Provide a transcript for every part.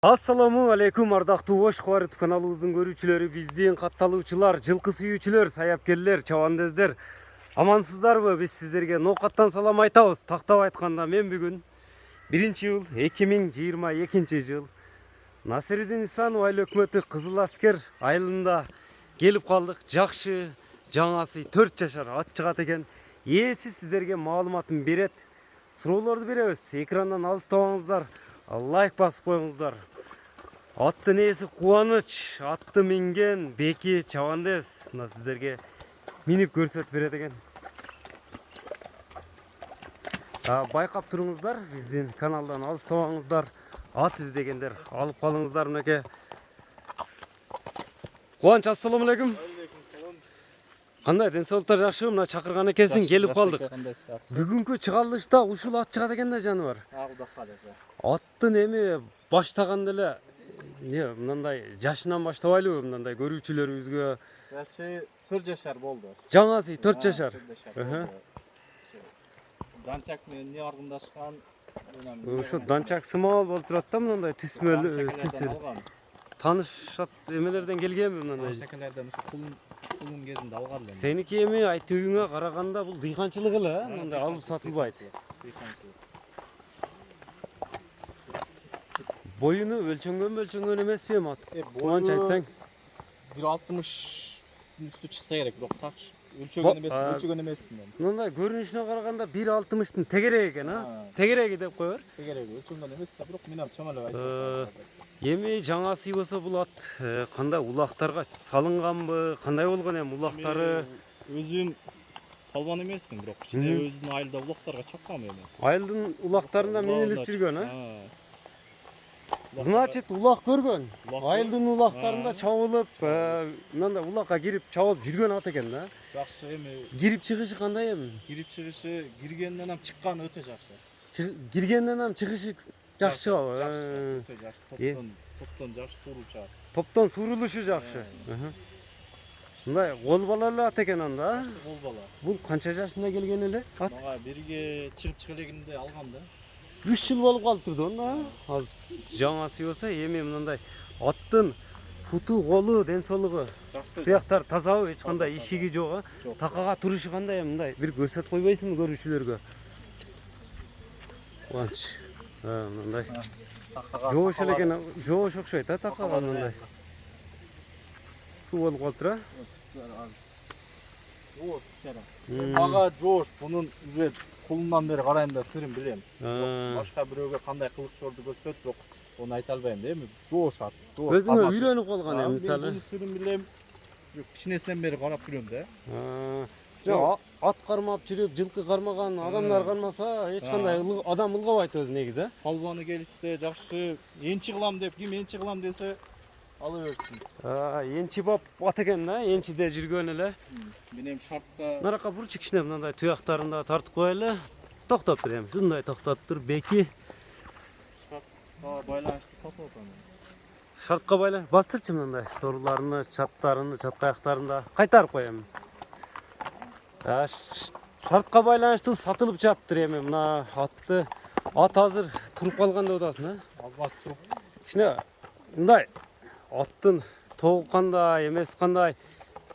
Assalamu алейкум ардактуу Ош Кубарыт каналыбыздын көрүүчүлөрү, биздин катталуучулар, жылкы сүйүүчүлөр, саяпкерлер, чабандездер. Амансыздарбы? Биз сиздерге ноокаттан салам айтабыз. Тактап айтканда мен бүгүн 1-iyul 2022 Насирдин Исанов айыл өкмөтү Кызыл Аскер айылында келип калдык. Жакшы жаңасы 4 жашар ат чыгат экен. Ээси сиздерге маалыматын берет. Суроолорду беребиз. Экрандан алыстабаңыздар. Лайк басып коюңуздар. Аттын ээси Кубаныч, атты минген Беки чабандес. Мына сиздерге минип көрсөтүп берет экен. Байкап туруңуздар, биздин каналдан алыстабаңыздар. Ат издегендер алып калыңыздар мынеке. Кубаныч, ассаламу алейкум. Кандай, ден соолуктар жакшыбы? Мына чакырган экенсиң, келип калдык. Бүгүнкү чыгарылышта ушул ат чыгат экен да жаныбар. Аттын эми баштаганда эле мындай жашынан баштабайлыбы, мындай көрүүчүлөрүбүзгө? Жашы 4 жашар болду. Жаңасы 4 жашар. Данчак менен эмне аргындашкан? Ушу данчак сымал болуп турат да, мындай түсмөлүү, түсүр. Таанышат эмелерден келгенби мындай? Шекелерден ушу кулун кезинде алган элем. Сеники эми айтууңа караганда бул дыйканчылык эле, мындай алып сатылбайт. Боюну өлчөнгөн эмеспи эми ат? Кубаныч айтсаң. 1.60 үстү чыкса керек, бирок так өлчөгөн эмесмин мен. Мындай көрүнүшүнө караганда 1.60-тын тегереги экен, Тегереги деп коебер. Тегереги өлчөнгөн эмес да, бирок мен чамалап айтам. Эми жаңасы болсо бул ат кандай улактарга салынганбы? Кандай болгон эми улактары? Өзүм калбан эмесмин, бирок кичине өзүнүн айылда улактарга чапкам эми. Айылдын улактарында минилип жүргөн, Значит, улак көргөн. Айылдын улактарында чабылып, мындай улакка кирип чабылып жүргөн ат экен да. Жакшы эми. Кирип чыгышы кандай эми? Кирип чыгышы киргенден ам чыкканы өтө жакшы. Киргенден ам чыгышы жакшы чыгабы? Өтө жакшы. Топтон жакшы сурулуп чыгат. Топтон сурулушу жакшы. Мындай кол бала эле ат экен анда. Кол бала. Бул канча жашында келген эле ат? Мага бирге чыгып элегинде алгам да. 3 жыл болуп калыптыр да. Азыр жаңасы болсо эми мындай аттын футу, колу, ден соолугу, тияктар тазабы, эч кандай ишиги жок, Такага турушу кандай мындай бир көрсөтүп койбойсуңбу көрүүчүлөргө? Кубаныч. Мындай. Жоош эле экен, жоош окшойт такага мындай. Суу болуп калыптыр, Жоош чара. Мага жоош, бунун уже кулундан бери карайм да сырын билем. Башка бирөөгө кандай кылыкчыларды көрсөтөт, бирок ону айта албайм да. Эми жоош ат. Өзүңө үйрөнүп калган эми мисалы. Мен сырын билем. Кичинесинен бери карап жүрөм Ат да. кармап жүрүп, жылкы кармаган адамдар кармаса, эч кандай адам ылгабайт өзү негизи. Калбаны келишсе жакшы, энчи кылам деп, ким энчи кылам десе ала берсин. Энчи бап ат экен да, энчиде жүргөн эле. Мен эми шартка Нарака бурчу кичине мындай туяктарында тартып коелу. Токтоп тур эми, ушундай токтоп тур. Беки шартка байланыштуу сатып атам. Шартка байланыштуу бастырчы мындай соруларыны, чаттарыны, чаткаяктарында кайтарып коем. Шартка байланыштуу сатылып жатыр эми мына атты. Ат азыр туруп калган деп атасың, Азбас туруп. Кичине мындай аттын тогу кандай, эмес кандай?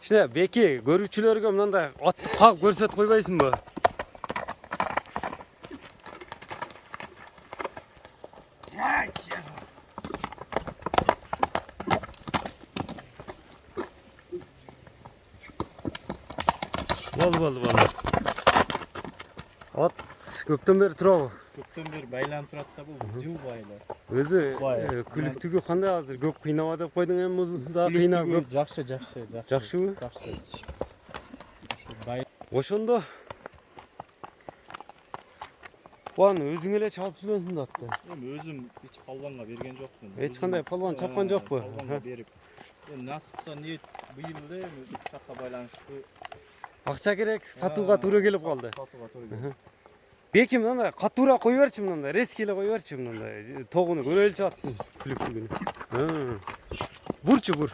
Кичине Беки көрүүчүлөргө мындай атты кагып көрсөтүп койбойсуңбу? Бол. Ат көптөн бери турабы? Көптөн бери байланып турат да, бул жыл байлар. Өзү күлүктүгү кандай азыр? Көп кыйнаба деп койдуң эми бул да кыйнап көп. Жакшы. Жакшыбы? Жакшы. Ошондо Кубан өзүң эле чабып жүргөнсүң да атты. Эми өзүм эч палванга берген жокмун. Эч кандай палван чапкан жокпу? Палванга берип. Эми насып болсо ниет быйыл эле ушакка байланыштуу Акча керек, сатууга туура келип калды. сатууга туура келди. Беки мындай катуура кое берчи мындай, резкий эле кое берчи мындай. Тогуну көрөлчү аттын күлүктүгүнү. Бур.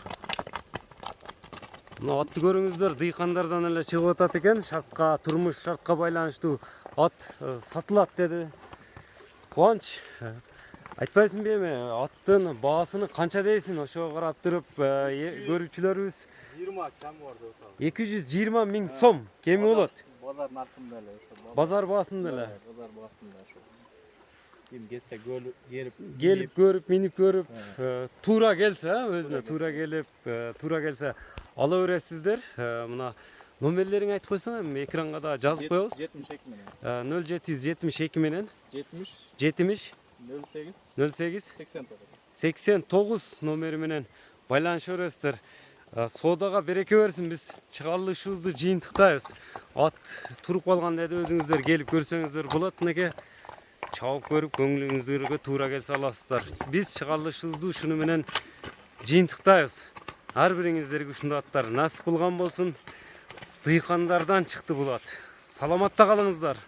Мына атты көрүңүздөр, дыйкандардан эле чыгып атат экен. Шартка, турмуш шартка байланыштуу ат сатылат деди. Кубаныч. Айтпайсың беме, аттын баасыны канча дейсин? Ошого карап туруп, көрүүчүлөрүбүз 20 кем vardı o 220 миң сом кеми болот. Bazar narkında öyle. Şu Базар баасында эле. Bazar basında şu. Kim gelse gelip Келип көрүп, минип көрүп, туура келсе, өзүнө туура келип, туура келсе ала бересиздер. Мына номерлериңи айтып койсоң, эми экранга да жазып коебуз. 72 менен. 0772 менен 70 70 08 08 89. 89 номери менен байланыша бересиздер. Соодага береке берсин, биз чыгарылышыбызды жыйынтыктайбыз. Ат туруп калганда да өзүңүздөр келип көрсөңүздөр болот, мынеке. Чабып көрүп көңүлүңүздөргө туура келсе аласыздар. Биз чыгарылышыбызды ушуну менен жыйынтыктайбыз. Ар бириңиздерге ушундай аттар насип кылган болсун. Дыйкандардан чыкты бул ат. Саламатта калыңыздар.